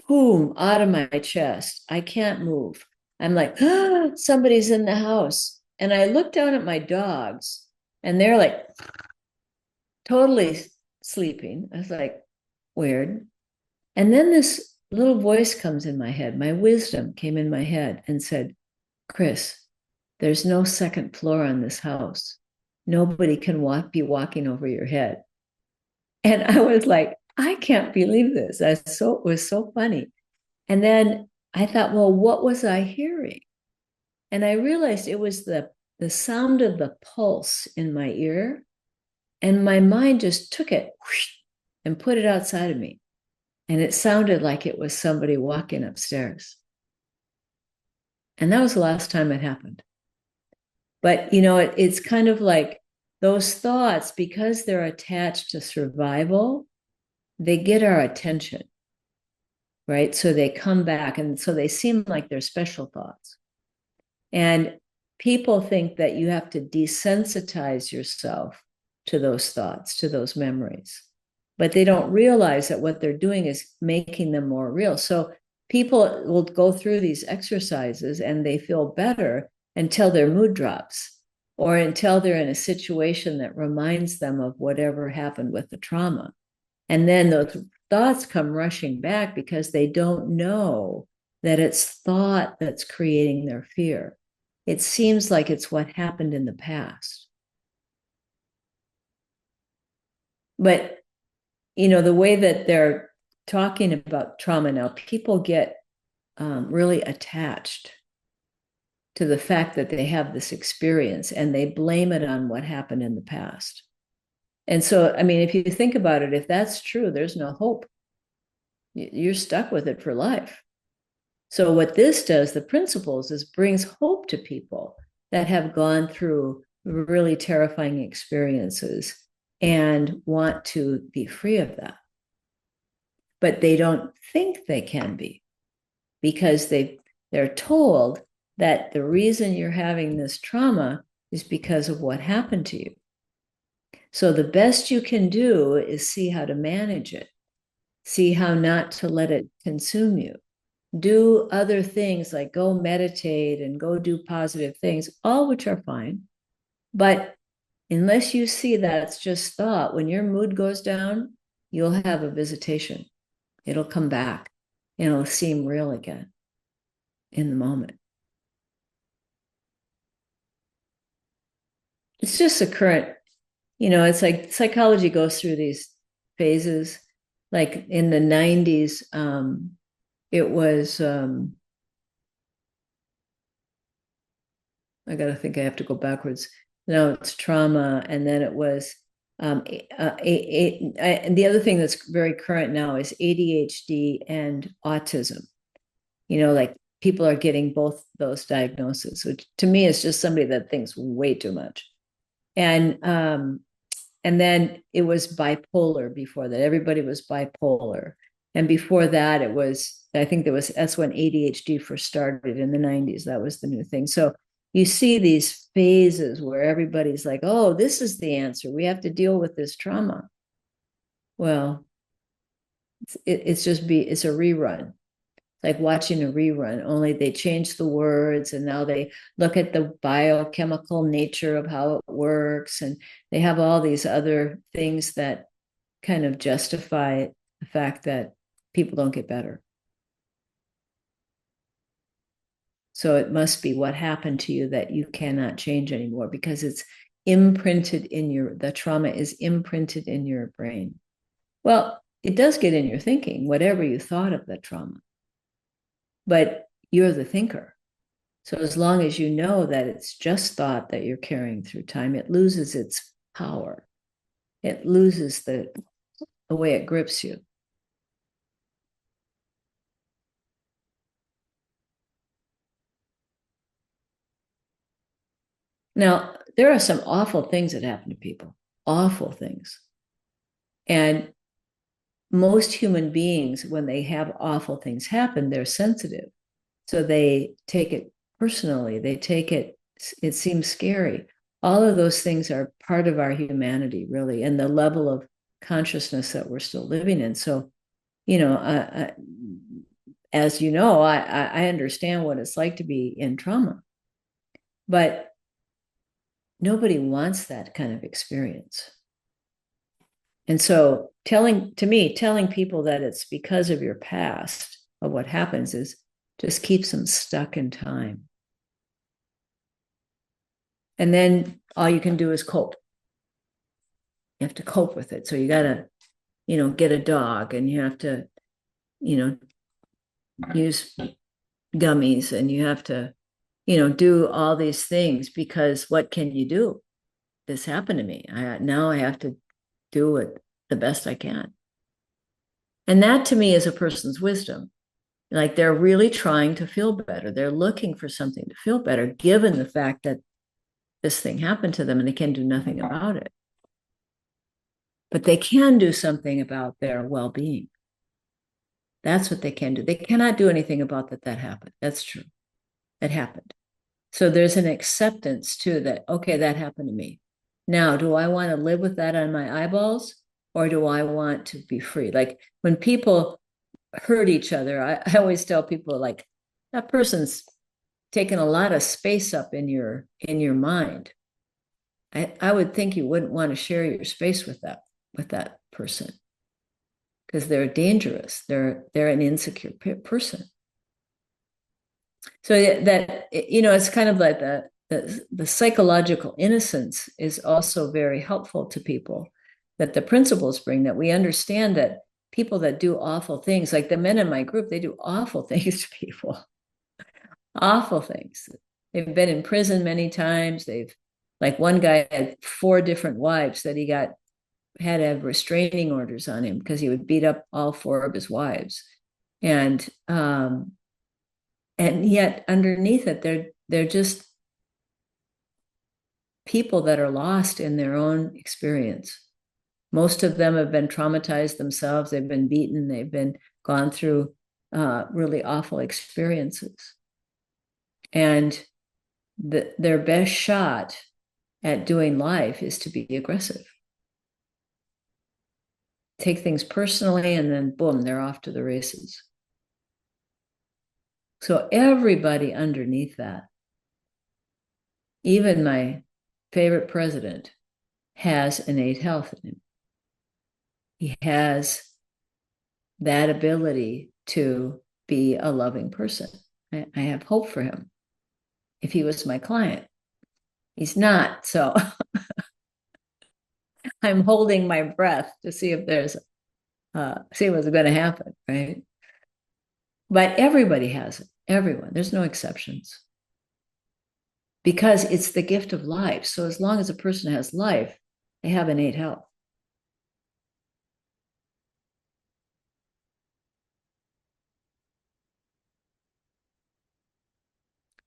boom, out of my chest. I can't move. I'm like, somebody's in the house. And I looked down at my dogs, and they're like totally sleeping. I was like, weird. And then this little voice comes in my head. My wisdom came in my head and said, Chris, there's no second floor on this house. Nobody can be walking over your head. And I was like, I can't believe this. It was so funny. And then I thought, well, what was I hearing? And I realized it was the sound of the pulse in my ear. And my mind just took it and put it outside of me. And it sounded like it was somebody walking upstairs. And that was the last time it happened. But, it's kind of like those thoughts, because they're attached to survival, they get our attention, right? So they come back, and so they seem like they're special thoughts. And people think that you have to desensitize yourself to those thoughts, to those memories. But they don't realize that what they're doing is making them more real. So people will go through these exercises and they feel better until their mood drops, or until they're in a situation that reminds them of whatever happened with the trauma. And then those thoughts come rushing back because they don't know that it's thought that's creating their fear. It seems like it's what happened in the past. But, the way that they're talking about trauma now, people get really attached to the fact that they have this experience, and they blame it on what happened in the past. And so, I mean, if you think about it, if that's true, there's no hope. You're stuck with it for life. So what this does, the principles, is brings hope to people that have gone through really terrifying experiences and want to be free of that. But they don't think they can be, because they're told that the reason you're having this trauma is because of what happened to you. So the best you can do is see how to manage it, see how not to let it consume you. Do other things like go meditate and go do positive things, all which are fine. But unless you see that it's just thought, when your mood goes down, you'll have a visitation. It'll come back and it'll seem real again in the moment. It's just a current, it's like psychology goes through these phases. Like in the 90s, it was, I got to think I have to go backwards. No, it's trauma. And then it was, and the other thing that's very current now is ADHD and autism. Like people are getting both those diagnoses, which to me is just somebody that thinks way too much. And then it was bipolar before that. Everybody was bipolar. And before that, it was, that's when ADHD first started in the 90s. That was the new thing. So you see these phases where everybody's like, oh, this is the answer. We have to deal with this trauma. Well, it's a rerun. Like watching a rerun, only they change the words, and now they look at the biochemical nature of how it works, and they have all these other things that kind of justify the fact that people don't get better. So it must be what happened to you that you cannot change anymore, because it's imprinted the trauma is imprinted in your brain. Well, it does get in your thinking, whatever you thought of the trauma. But you're the thinker. So as long as you know that it's just thought that you're carrying through time, it loses its power. It loses the way it grips you. Now, there are some awful things that happen to people, awful things. And most human beings, when they have awful things happen, they're sensitive. So they take it personally. They take it seems scary. All of those things are part of our humanity, really, and the level of consciousness that we're still living in. So, as you know, I understand what it's like to be in trauma, but nobody wants that kind of experience. And so telling people that it's because of your past of what happens is just keeps them stuck in time. And then all you can do is cope. You have to cope with it. So you got to, get a dog, and you have to, use gummies, and you have to, do all these things, because what can you do? This happened to me. Now I have to do it the best I can. And that to me is a person's wisdom. Like they're really trying to feel better. They're looking for something to feel better, given the fact that this thing happened to them and they can do nothing about it. But they can do something about their well-being. That's what they can do. They cannot do anything about that happened. That's true. That happened. So there's an acceptance too that, okay, that happened to me. Now, do I want to live with that on my eyeballs, or do I want to be free? Like when people hurt each other, I always tell people, like, that person's taken a lot of space up in your mind. I would think you wouldn't want to share your space with that person, because they're dangerous. They're an insecure person. So that, it's kind of like the psychological innocence is also very helpful to people, that the principles bring, that we understand that people that do awful things, like the men in my group, they do awful things to people, awful things. They've been in prison many times. Like one guy had 4 different wives that he had to have restraining orders on him because he would beat up all 4 of his wives. And yet underneath it, they're just people that are lost in their own experience. Most of them have been traumatized themselves. They've been beaten. They've been gone through really awful experiences. And their best shot at doing life is to be aggressive. Take things personally, and then boom, they're off to the races. So everybody underneath that, even my favorite president, has innate health in him. He has that ability to be a loving person. I have hope for him. If he was my client, he's not. So I'm holding my breath to see if see what's going to happen, right? But everybody has it. Everyone. There's no exceptions. Because it's the gift of life. So as long as a person has life, they have innate health.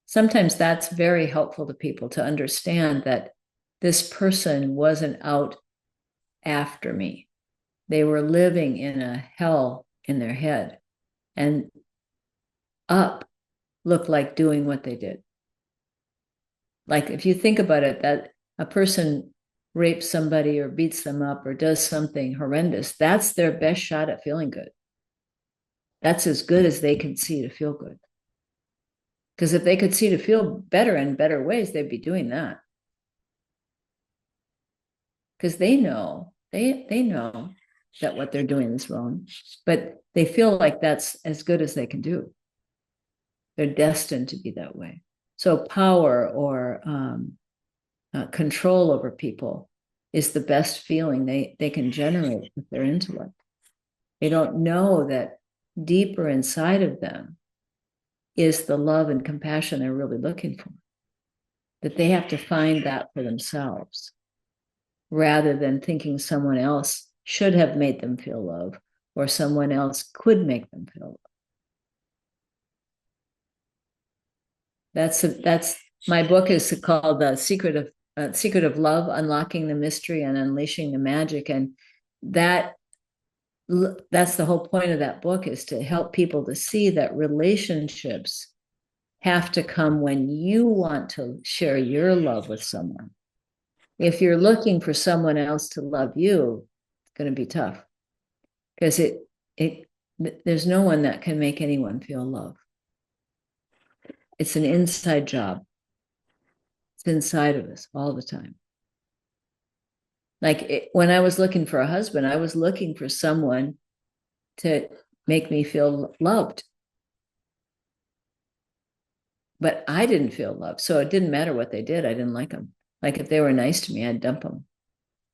Sometimes that's very helpful to people to understand that this person wasn't out after me. They were living in a hell in their head, and up looked like doing what they did. Like if you think about it, that a person rapes somebody or beats them up or does something horrendous, that's their best shot at feeling good. That's as good as they can see to feel good. Because if they could see to feel better in better ways, they'd be doing that. Because they know that what they're doing is wrong, but they feel like that's as good as they can do. They're destined to be that way. So power or control over people is the best feeling they can generate with their intellect. They don't know that deeper inside of them is the love and compassion they're really looking for. That they have to find that for themselves, rather than thinking someone else should have made them feel love or someone else could make them feel love. That's my book is called The Secret of Love, Unlocking the Mystery and Unleashing the Magic. And that's the whole point of that book, is to help people to see that relationships have to come when you want to share your love with someone. If you're looking for someone else to love you, it's going to be tough, because there's no one that can make anyone feel love. It's an inside job. It's inside of us all the time. Like when I was looking for a husband, I was looking for someone to make me feel loved. But I didn't feel loved. So it didn't matter what they did. I didn't like them. Like if they were nice to me, I'd dump them,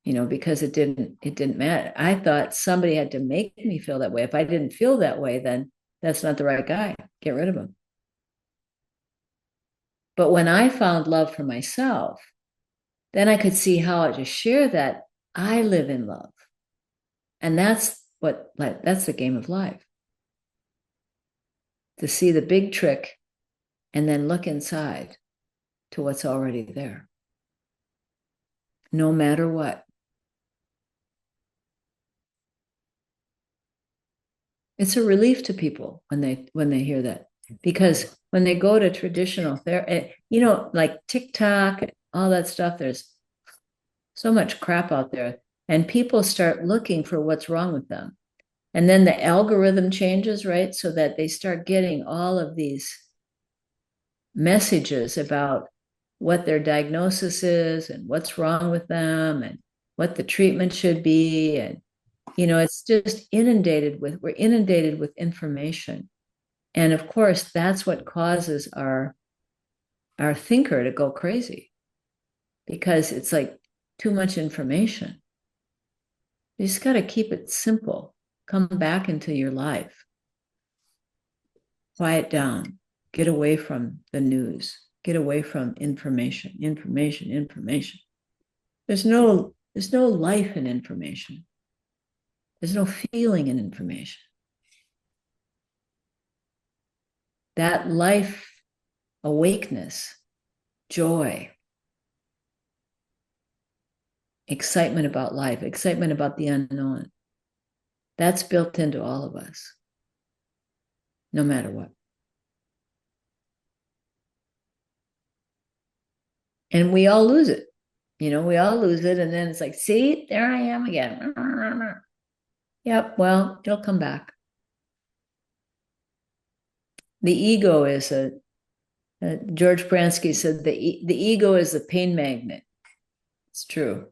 because it didn't matter. I thought somebody had to make me feel that way. If I didn't feel that way, then that's not the right guy. Get rid of him. But when I found love for myself, then I could see how to share that I live in love. And that's the game of life. To see the big trick and then look inside to what's already there. No matter what. It's a relief to people when they hear that. Because when they go to traditional therapy, like TikTok, all that stuff, there's so much crap out there. And people start looking for what's wrong with them. And then the algorithm changes, right? So that they start getting all of these messages about what their diagnosis is and what's wrong with them and what the treatment should be. And, it's just we're inundated with information. And of course, that's what causes our thinker to go crazy, because it's like too much information. You just got to keep it simple. Come back into your life. Quiet down. Get away from the news. Get away from information. There's no life in information. There's no feeling in information. That life, awakeness, joy, excitement about life, excitement about the unknown, that's built into all of us, no matter what. And we all lose it. We all lose it. And then it's like, see, there I am again. Yep, well, it'll come back. The ego is George Pransky said the ego is the pain magnet. It's true.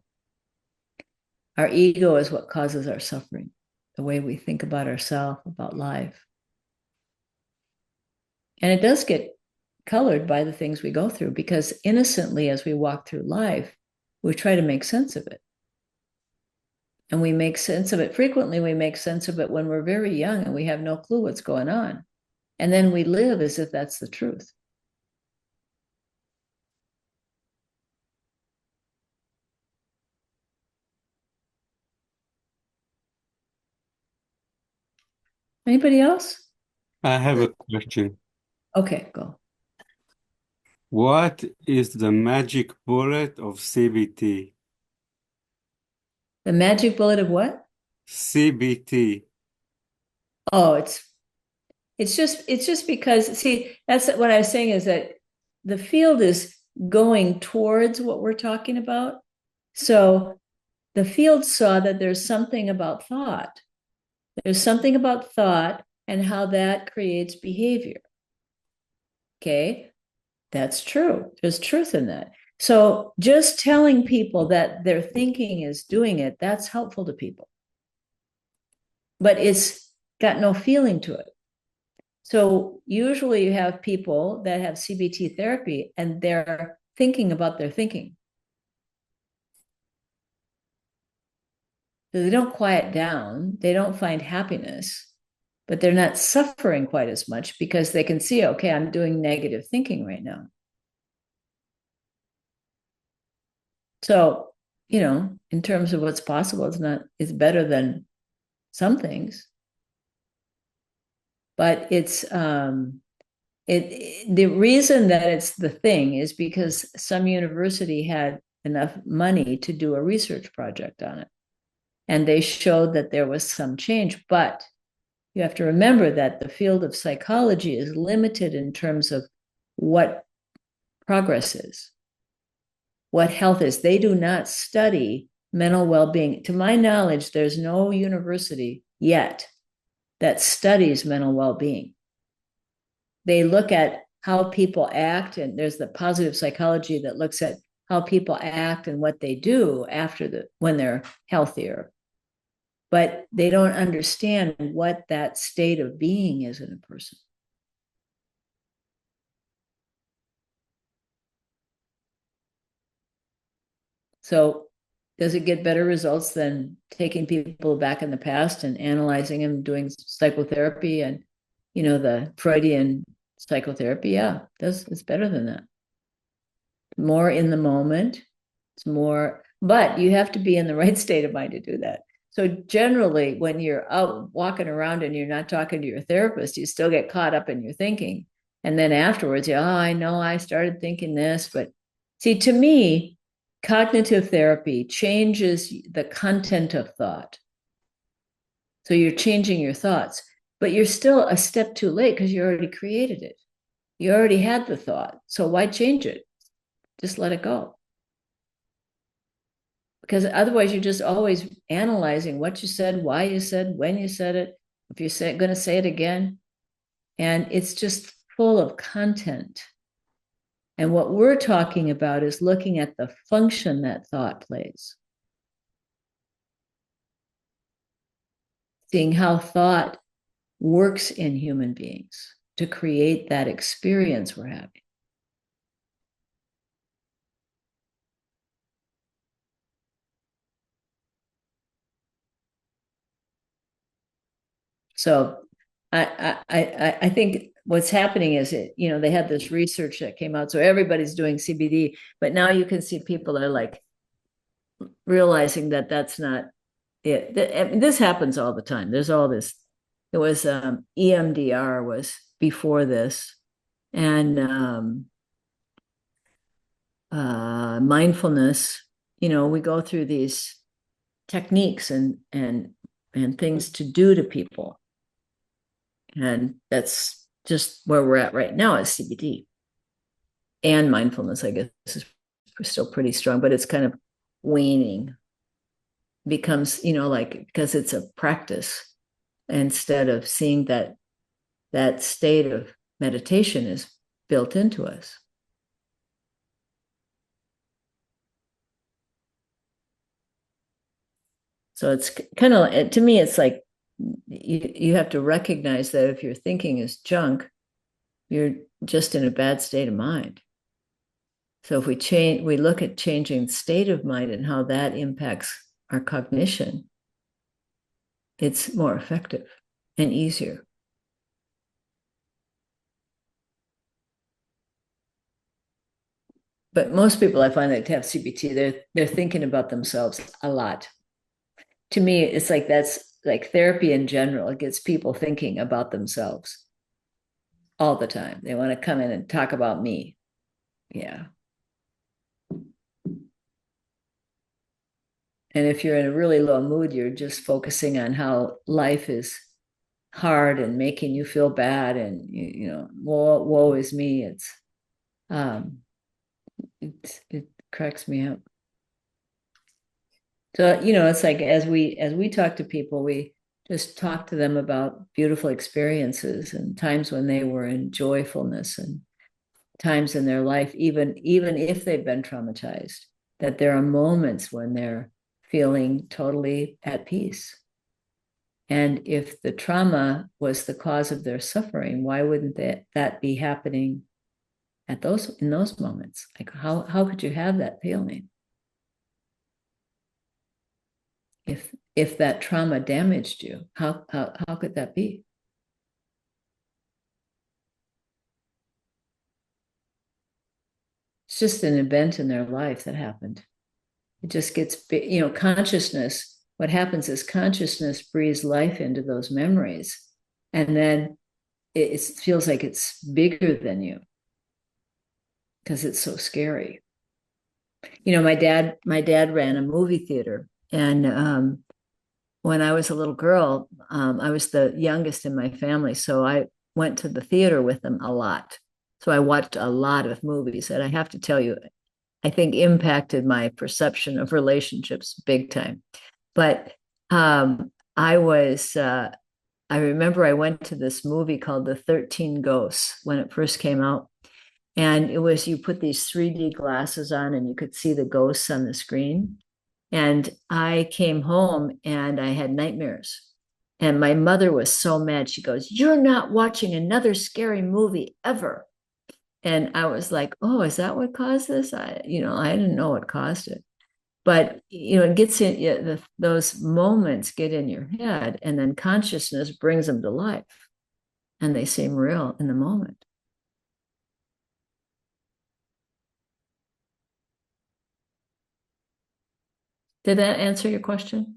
Our ego is what causes our suffering, the way we think about ourselves, about life. And it does get colored by the things we go through, because innocently, as we walk through life, we try to make sense of it. And we make sense of it. Frequently, we make sense of it when we're very young and we have no clue what's going on. And then we live as if that's the truth. Anybody else? I have a question. Okay, go. What is the magic bullet of CBT? The magic bullet of what? CBT. Oh, it's just because, see, that's what I was saying, is that the field is going towards what we're talking about. So the field saw that there's something about thought. There's something about thought and how that creates behavior. Okay, that's true. There's truth in that. So just telling people that their thinking is doing it, that's helpful to people. But it's got no feeling to it. So usually you have people that have CBT therapy and they're thinking about their thinking. So they don't quiet down, they don't find happiness, but they're not suffering quite as much because they can see, okay, I'm doing negative thinking right now. So, in terms of what's possible, it's better than some things. But it's the reason that it's the thing is because some university had enough money to do a research project on it. And they showed that there was some change. But you have to remember that the field of psychology is limited in terms of what progress is, what health is. They do not study mental well-being. To my knowledge, there's no university yet that studies mental well-being. They look at how people act, and there's the positive psychology that looks at how people act and what they do when they're healthier. But they don't understand what that state of being is in a person. So does it get better results than taking people back in the past and analyzing them, doing psychotherapy and, the Freudian psychotherapy? Yeah, it's better than that. More in the moment. It's more, but you have to be in the right state of mind to do that. So generally, when you're out walking around and you're not talking to your therapist, you still get caught up in your thinking. And then afterwards, I know I started thinking this. But see, to me, cognitive therapy changes the content of thought. So you're changing your thoughts, but you're still a step too late because you already created it. You already had the thought. So why change it? Just let it go. Because otherwise you're just always analyzing what you said, why you said, when you said it, if you're going to say it again. And it's just full of content. And what we're talking about is looking at the function that thought plays. Seeing how thought works in human beings to create that experience we're having. So I think what's happening is they had this research that came out, so everybody's doing CBD, but now you can see people are like realizing that that's not it. This happens all the time. There's all this. It was EMDR was before this, and mindfulness. We go through these techniques and things to do to people. And that's just where we're at right now is CBD. And mindfulness, I guess, is still pretty strong, but it's kind of waning. Becomes, because it's a practice, instead of seeing that state of meditation is built into us. So it's kind of, to me, it's like you have to recognize that if your thinking is junk, you're just in a bad state of mind. So if we look at changing state of mind and how that impacts our cognition, it's more effective and easier. But most people I find that have CBT, they're thinking about themselves a lot. To me, it's like that's like therapy in general. It gets people thinking about themselves all the time. They want to come in and talk about me. Yeah. And if you're in a really low mood, you're just focusing on how life is hard and making you feel bad, and woe is me. It cracks me up. So it's like as we talk to people, we just talk to them about beautiful experiences and times when they were in joyfulness, and times in their life, even if they've been traumatized, that there are moments when they're feeling totally at peace. And if the trauma was the cause of their suffering, why wouldn't that be happening in those moments? Like how could you have that feeling if that trauma damaged you? How could that be? It's just an event in their life that happened. It just gets, consciousness. What happens is consciousness breathes life into those memories, and then it feels like it's bigger than you because it's so scary. My dad ran a movie theater, and when I was a little girl, I was the youngest in my family, so I went to the theater with them a lot. So I watched a lot of movies, and I have to tell you, I think impacted my perception of relationships big time. But I remember I went to this movie called The 13 Ghosts when it first came out. And it was, you put these 3D glasses on and you could see the ghosts on the screen. And I came home and I had nightmares. And my mother was so mad. She goes, "You're not watching another scary movie ever." And I was like, "Oh, is that what caused this?" I didn't know what caused it. But, it gets in, those moments get in your head, and then consciousness brings them to life, and they seem real in the moment. Did that answer your question?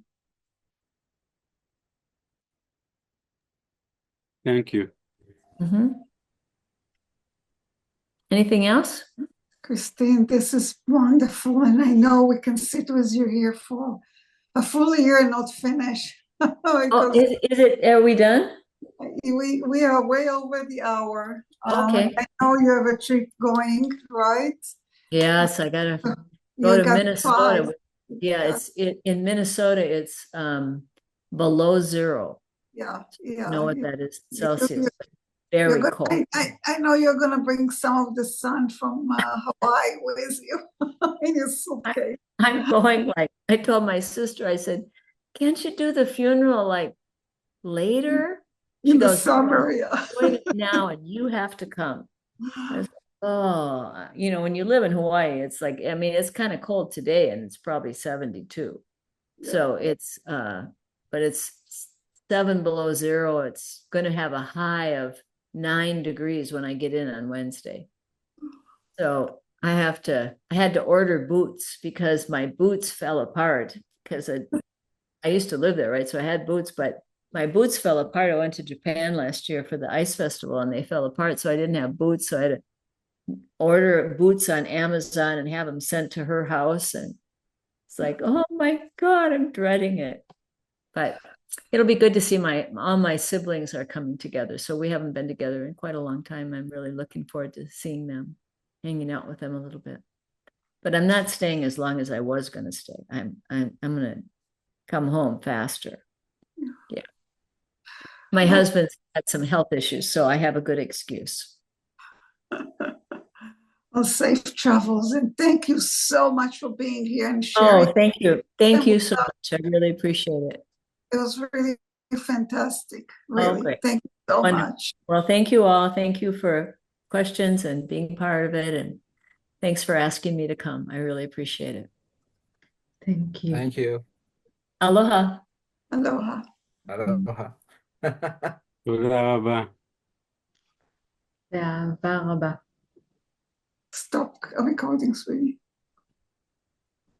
Thank you. Mm-hmm. Anything else? Cristin, this is wonderful, and I know we can sit with you here for a full year and not finish. Oh, is it? Are we done? We are way over the hour. Okay. I know you have a trip going, right? Yes, I gotta go to Minnesota. 5. Yeah, in Minnesota. It's below zero. Yeah. You know what that is? Celsius. Very cold. I know you're going to bring some of the sun from Hawaii with you in your suitcase. I'm going, like, I told my sister, I said, "Can't you do the funeral like later?" She in the goes, summer, yeah. "I'm doing it now and you have to come." I was like, oh, when you live in Hawaii, it's like, it's kind of cold today and it's probably 72. Yeah. So it's, but it's 7 below zero. It's going to have a high of 9 degrees when I get in on Wednesday. So I had to order boots because my boots fell apart because I used to live there, right? So I had boots, but my boots fell apart. I went to Japan last year for the ice festival and they fell apart. So I didn't have boots. So I had to order boots on Amazon and have them sent to her house. And it's like, oh my God, I'm dreading it. But it'll be good to see all my siblings are coming together. So we haven't been together in quite a long time. I'm really looking forward to seeing them, hanging out with them a little bit. But I'm not staying as long as I was going to stay. I'm going to come home faster. Yeah. My husband's had some health issues, so I have a good excuse. Well, safe travels, and thank you so much for being here and sharing. Oh, thank you. Thank you so much. I really appreciate it. It was really fantastic. Really. Great. Thank you so Wonderful. much. Well, thank you all. Thank you for questions and being part of it. And thanks for asking me to come. I really appreciate it. Thank you. Thank you. Aloha. Aloha. Aloha. תודה רבה. באהבה רבה. Stop recording, sweetie.